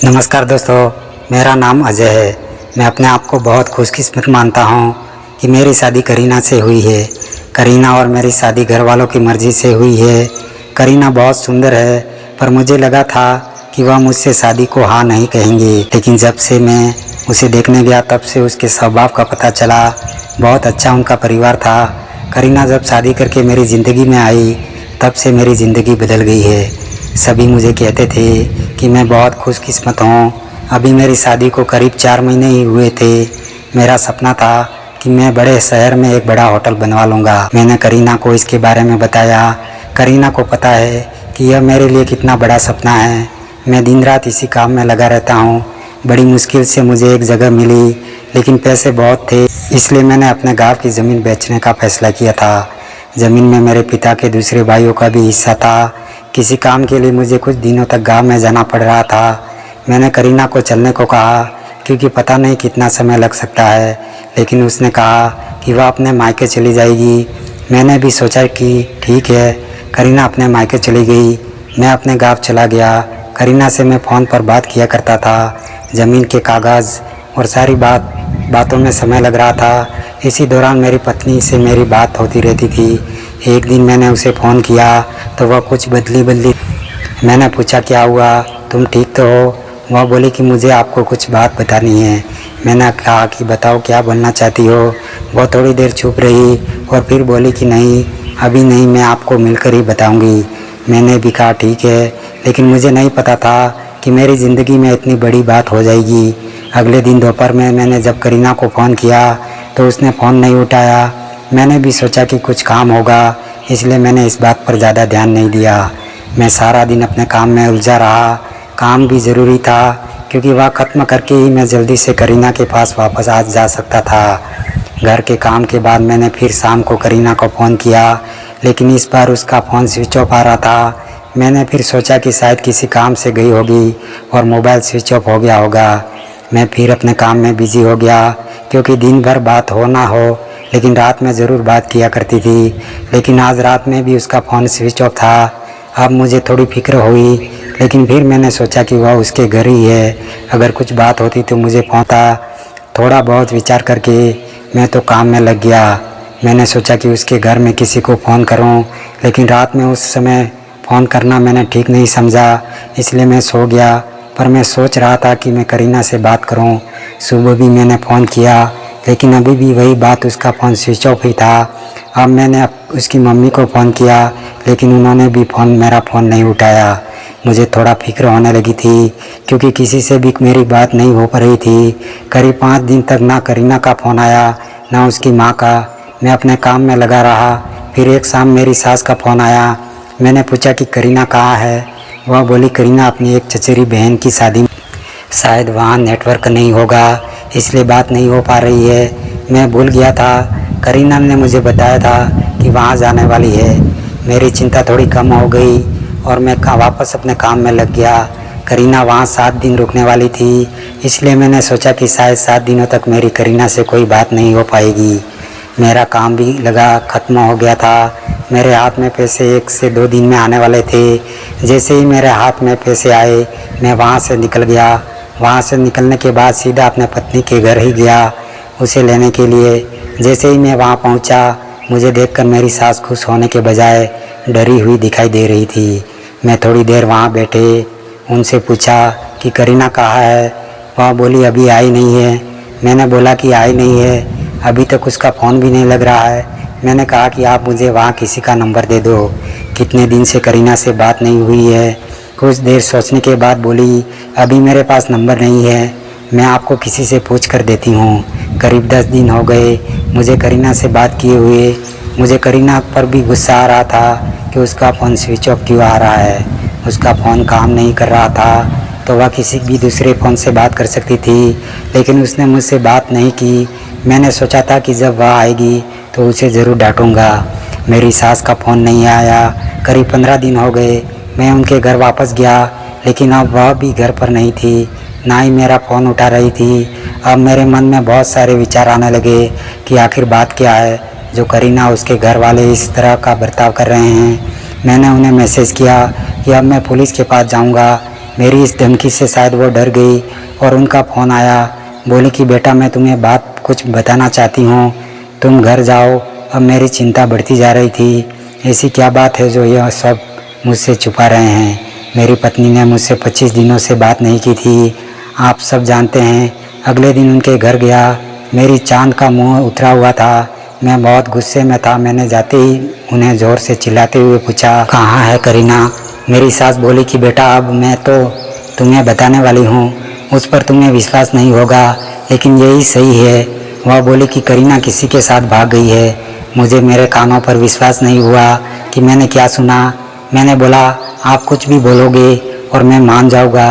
नमस्कार दोस्तों, मेरा नाम अजय है। मैं अपने आप को बहुत खुशकिस्मत मानता हूँ कि मेरी शादी करीना से हुई है। करीना और मेरी शादी घर वालों की मर्ज़ी से हुई है। करीना बहुत सुंदर है, पर मुझे लगा था कि वह मुझसे शादी को हाँ नहीं कहेंगे, लेकिन जब से मैं उसे देखने गया तब से उसके स्वभाव का पता चला। बहुत अच्छा उनका परिवार था। करीना जब शादी करके मेरी ज़िंदगी में आई तब से मेरी ज़िंदगी बदल गई है। सभी मुझे कहते थे कि मैं बहुत खुशकिस्मत हूँ। अभी मेरी शादी को करीब 4 महीने ही हुए थे। मेरा सपना था कि मैं बड़े शहर में एक बड़ा होटल बनवा लूँगा। मैंने करीना को इसके बारे में बताया। करीना को पता है कि यह मेरे लिए कितना बड़ा सपना है। मैं दिन रात इसी काम में लगा रहता हूँ। बड़ी मुश्किल से मुझे एक जगह मिली, लेकिन पैसे बहुत थे, इसलिए मैंने अपने गाँव की ज़मीन बेचने का फ़ैसला किया था। ज़मीन में मेरे पिता के दूसरे भाइयों का भी हिस्सा था। किसी काम के लिए मुझे कुछ दिनों तक गांव में जाना पड़ रहा था। मैंने करीना को चलने को कहा, क्योंकि पता नहीं कितना समय लग सकता है, लेकिन उसने कहा कि वह अपने मायके चली जाएगी। मैंने भी सोचा कि ठीक है। करीना अपने मायके चली गई। मैं अपने गांव चला गया। करीना से मैं फ़ोन पर बात किया करता था। ज़मीन के कागज़ और सारी बातों में समय लग रहा था। इसी दौरान मेरी पत्नी से मेरी बात होती रहती थी। एक दिन मैंने उसे फ़ोन किया तो वह कुछ बदली। मैंने पूछा क्या हुआ, तुम ठीक तो हो? वह बोली कि मुझे आपको कुछ बात बतानी है। मैंने कहा कि बताओ, क्या बोलना चाहती हो? वह थोड़ी देर चुप रही और फिर बोली कि नहीं, अभी नहीं, मैं आपको मिलकर ही बताऊंगी। मैंने भी कहा ठीक है, लेकिन मुझे नहीं पता था कि मेरी ज़िंदगी में इतनी बड़ी बात हो जाएगी। अगले दिन दोपहर में मैंने जब करीना को फ़ोन किया तो उसने फ़ोन नहीं उठाया। मैंने भी सोचा कि कुछ काम होगा, इसलिए मैंने इस बात पर ज़्यादा ध्यान नहीं दिया। मैं सारा दिन अपने काम में उलझा रहा। काम भी ज़रूरी था, क्योंकि वह ख़त्म करके ही मैं जल्दी से करीना के पास वापस आ जा सकता था। घर के काम के बाद मैंने फिर शाम को करीना को फ़ोन किया, लेकिन इस बार उसका फ़ोन स्विच ऑफ आ रहा था। मैंने फिर सोचा कि शायद किसी काम से गई होगी और मोबाइल स्विच ऑफ हो गया होगा। मैं फिर अपने काम में बिज़ी हो गया, क्योंकि दिन भर बात हो ना हो, लेकिन रात में ज़रूर बात किया करती थी। लेकिन आज रात में भी उसका फ़ोन स्विच ऑफ था। अब मुझे थोड़ी फिक्र हुई, लेकिन फिर मैंने सोचा कि वह उसके घर ही है। अगर कुछ बात होती तो मुझे पहुँचा। थोड़ा बहुत विचार करके मैं तो काम में लग गया। मैंने सोचा कि उसके घर में किसी को फ़ोन करूं, लेकिन रात में उस समय फ़ोन करना मैंने ठीक नहीं समझा, इसलिए मैं सो गया। पर मैं सोच रहा था कि मैं करीना से बात करूं। सुबह भी मैंने फ़ोन किया, लेकिन अभी भी वही बात, उसका फ़ोन स्विच ऑफ ही था। अब मैंने उसकी मम्मी को फ़ोन किया, लेकिन उन्होंने भी मेरा फ़ोन नहीं उठाया। मुझे थोड़ा फिक्र होने लगी थी, क्योंकि किसी से भी मेरी बात नहीं हो पा रही थी। करीब 5 दिन तक ना करीना का फ़ोन आया, ना उसकी माँ का। मैं अपने काम में लगा रहा। फिर एक शाम मेरी सास का फ़ोन आया। मैंने पूछा कि करीना कहाँ है? वह बोली करीना अपनी एक चचेरी बहन की शादी में, शायद वहाँ नेटवर्क नहीं होगा, इसलिए बात नहीं हो पा रही है। मैं भूल गया था। करीना ने मुझे बताया था कि वहाँ जाने वाली है। मेरी चिंता थोड़ी कम हो गई और मैं वापस अपने काम में लग गया। करीना वहाँ 7 दिन रुकने वाली थी, इसलिए मैंने सोचा कि शायद 7 दिनों तक मेरी करीना से कोई बात नहीं हो पाएगी। मेरा काम भी ख़त्म हो गया था। मेरे हाथ में पैसे 1 से 2 दिन में आने वाले थे। जैसे ही मेरे हाथ में पैसे आए, मैं वहाँ से निकल गया। वहाँ से निकलने के बाद सीधा अपने पत्नी के घर ही गया उसे लेने के लिए। जैसे ही मैं वहाँ पहुँचा, मुझे देखकर मेरी सास खुश होने के बजाय डरी हुई दिखाई दे रही थी। मैं थोड़ी देर वहाँ बैठे उनसे पूछा कि करीना कहाँ है? वह बोली अभी आई नहीं है। मैंने बोला कि आई नहीं है, अभी तक उसका फ़ोन भी नहीं लग रहा है। मैंने कहा कि आप मुझे वहाँ किसी का नंबर दे दो, कितने दिन से करीना से बात नहीं हुई है। कुछ देर सोचने के बाद बोली अभी मेरे पास नंबर नहीं है, मैं आपको किसी से पूछ कर देती हूँ। करीब 10 दिन हो गए मुझे करीना से बात किए हुए। मुझे करीना पर भी गुस्सा आ रहा था कि उसका फ़ोन स्विच ऑफ क्यों आ रहा है। उसका फ़ोन काम नहीं कर रहा था तो वह किसी भी दूसरे फ़ोन से बात कर सकती थी, लेकिन उसने मुझसे बात नहीं की। मैंने सोचा था कि जब वह आएगी तो उसे ज़रूर डांटूंगा। मेरी सास का फ़ोन नहीं आया। करीब 15 दिन हो गए। मैं उनके घर वापस गया, लेकिन अब वह भी घर पर नहीं थी, ना ही मेरा फ़ोन उठा रही थी। अब मेरे मन में बहुत सारे विचार आने लगे कि आखिर बात क्या है जो करीना उसके घर वाले इस तरह का बर्ताव कर रहे हैं। मैंने उन्हें मैसेज किया कि अब मैं पुलिस के पास जाऊंगा। मेरी इस धमकी से शायद वो डर गई और उनका फ़ोन आया। बोली कि बेटा मैं तुम्हें बात कुछ बताना चाहती हूँ, तुम घर जाओ। अब मेरी चिंता बढ़ती जा रही थी, ऐसी क्या बात है जो यह सब मुझसे छुपा रहे हैं। मेरी पत्नी ने मुझसे 25 दिनों से बात नहीं की थी, आप सब जानते हैं। अगले दिन उनके घर गया, मेरी चांद का मुंह उतरा हुआ था। मैं बहुत गुस्से में था। मैंने जाते ही उन्हें ज़ोर से चिल्लाते हुए पूछा, कहाँ है करीना। मेरी सास बोली कि बेटा अब मैं तो तुम्हें बताने वाली हूँ, उस पर तुम्हें विश्वास नहीं होगा लेकिन यही सही है। वह बोली कि करीना किसी के साथ भाग गई है। मुझे मेरे कानों पर विश्वास नहीं हुआ कि मैंने क्या सुना। मैंने बोला आप कुछ भी बोलोगे और मैं मान जाऊँगा।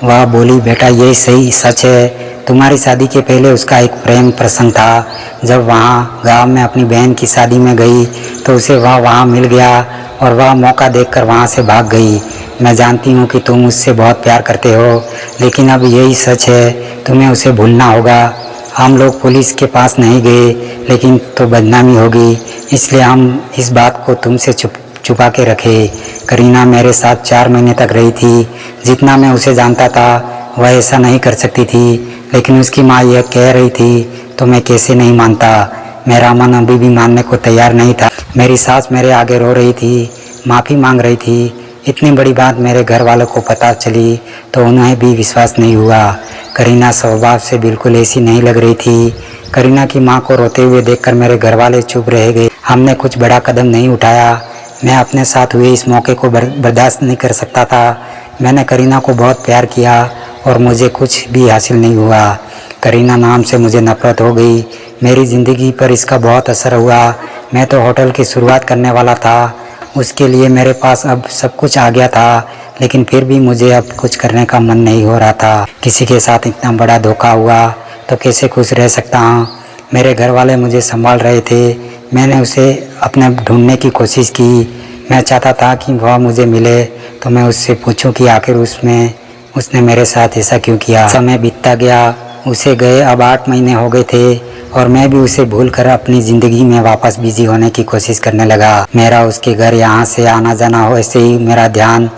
वह बोली बेटा यही सही सच है, तुम्हारी शादी के पहले उसका एक प्रेम प्रसंग था। जब वहाँ गांव में अपनी बहन की शादी में गई तो उसे वहाँ मिल गया और वह मौका देखकर वहाँ से भाग गई। मैं जानती हूँ कि तुम उससे बहुत प्यार करते हो, लेकिन अब यही सच है, तुम्हें उसे भूलना होगा। हम लोग पुलिस के पास नहीं गए, लेकिन तो बदनामी होगी, इसलिए हम इस बात को तुमसे छुपा के रखे। करीना मेरे साथ 4 महीने तक रही थी। जितना मैं उसे जानता था वह ऐसा नहीं कर सकती थी, लेकिन उसकी माँ यह कह रही थी तो मैं कैसे नहीं मानता। मेरा मन अभी भी मानने को तैयार नहीं था। मेरी सास मेरे आगे रो रही थी, माफ़ी मांग रही थी। इतनी बड़ी बात मेरे घर वालों को पता चली तो उन्हें भी विश्वास नहीं हुआ। करीना स्वभाव से बिल्कुल ऐसी नहीं लग रही थी। करीना की माँ को रोते हुए देखकर मेरे घर वाले चुप रह गए। हमने कुछ बड़ा कदम नहीं उठाया। मैं अपने साथ हुए इस मौके को बर्दाश्त नहीं कर सकता था। मैंने करीना को बहुत प्यार किया और मुझे कुछ भी हासिल नहीं हुआ। करीना नाम से मुझे नफरत हो गई। मेरी ज़िंदगी पर इसका बहुत असर हुआ। मैं तो होटल की शुरुआत करने वाला था, उसके लिए मेरे पास अब सब कुछ आ गया था, लेकिन फिर भी मुझे अब कुछ करने का मन नहीं हो रहा था। किसी के साथ इतना बड़ा धोखा हुआ तो कैसे खुश रह सकता हूँ। मेरे घर वाले मुझे संभाल रहे थे। मैंने उसे अपने ढूंढने की कोशिश की। मैं चाहता था कि वह मुझे मिले तो मैं उससे पूछूं कि आखिर उसने मेरे साथ ऐसा क्यों किया। समय बीतता गया, उसे गए अब 8 महीने हो गए थे और मैं भी उसे भूलकर अपनी ज़िंदगी में वापस बिजी होने की कोशिश करने लगा। मेरा उसके घर यहाँ से आना जाना हो, ऐसे ही मेरा ध्यान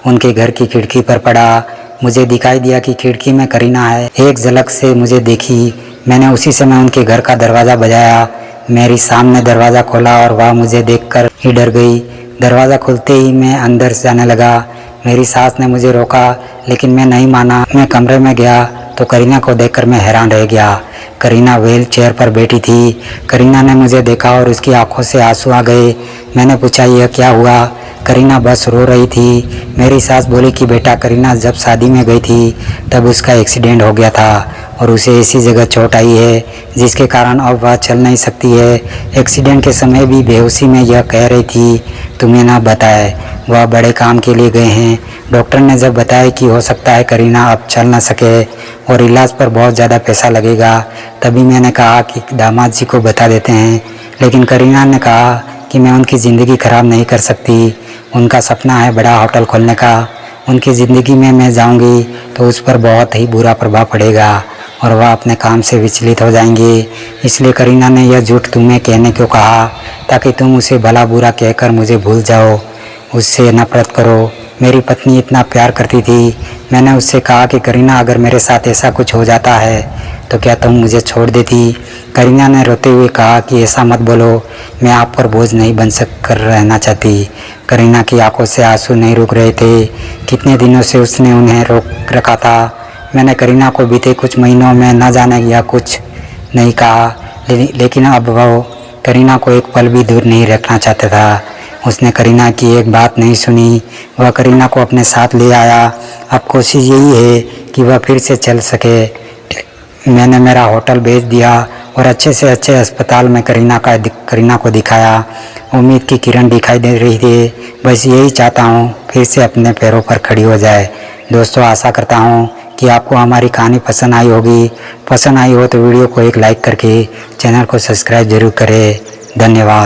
उनके घर की खिड़की पर पड़ा। मुझे दिखाई दिया कि खिड़की में करीना है। एक झलक से मुझे देखी। मैंने उसी समय उनके घर का दरवाज़ा बजाया। मेरी सामने दरवाज़ा खोला और वह मुझे देखकर ही डर गई। दरवाज़ा खुलते ही मैं अंदर जाने लगा। मेरी सास ने मुझे रोका, लेकिन मैं नहीं माना। मैं कमरे में गया तो करीना को देखकर मैं हैरान रह गया। करीना व्हील चेयर पर बैठी थी। करीना ने मुझे देखा और उसकी आंखों से आंसू आ गए। मैंने पूछा यह क्या हुआ। करीना बस रो रही थी। मेरी सास बोली कि बेटा करीना जब शादी में गई थी तब उसका एक्सीडेंट हो गया था और उसे ऐसी जगह चोट आई है जिसके कारण अब वह चल नहीं सकती है। एक्सीडेंट के समय भी बेहोशी में यह कह रही थी तुम्हें ना बताए वह बड़े काम के लिए गए हैं। डॉक्टर ने जब बताया कि हो सकता है करीना अब चल ना सके और इलाज पर बहुत ज़्यादा पैसा लगेगा, तभी मैंने कहा कि दामाद जी को बता देते हैं। लेकिन करीना ने कहा कि मैं उनकी ज़िंदगी ख़राब नहीं कर सकती। उनका सपना है बड़ा होटल खोलने का। उनकी ज़िंदगी में मैं जाऊंगी तो उस पर बहुत ही बुरा प्रभाव पड़ेगा और वह अपने काम से विचलित हो जाएंगे। इसलिए करीना ने यह झूठ तुम्हें कहने को कहा ताकि तुम उसे भला बुरा कहकर मुझे भूल जाओ, उससे नफरत करो। मेरी पत्नी इतना प्यार करती थी। मैंने उससे कहा कि करीना अगर मेरे साथ ऐसा कुछ हो जाता है तो क्या तुम मुझे छोड़ देती। करीना ने रोते हुए कहा कि ऐसा मत बोलो, मैं आप पर बोझ नहीं बन कर रहना चाहती। करीना की आंखों से आंसू नहीं रुक रहे थे। कितने दिनों से उसने उन्हें रोक रखा था। मैंने करीना को बीते कुछ महीनों में न जाने या कुछ नहीं कहा, लेकिन अब वो करीना को एक पल भी दूर नहीं रखना चाहता था। उसने करीना की एक बात नहीं सुनी। वह करीना को अपने साथ ले आया। अब कोशिश यही है कि वह फिर से चल सके। मैंने मेरा होटल बेच दिया और अच्छे से अच्छे अस्पताल में करीना को दिखाया। उम्मीद की किरण दिखाई दे रही थी। बस यही चाहता हूँ फिर से अपने पैरों पर खड़ी हो जाए। दोस्तों, आशा करता हूँ कि आपको हमारी कहानी पसंद आई होगी। पसंद आई हो तो वीडियो को एक लाइक करके चैनल को सब्सक्राइब जरूर करें। धन्यवाद।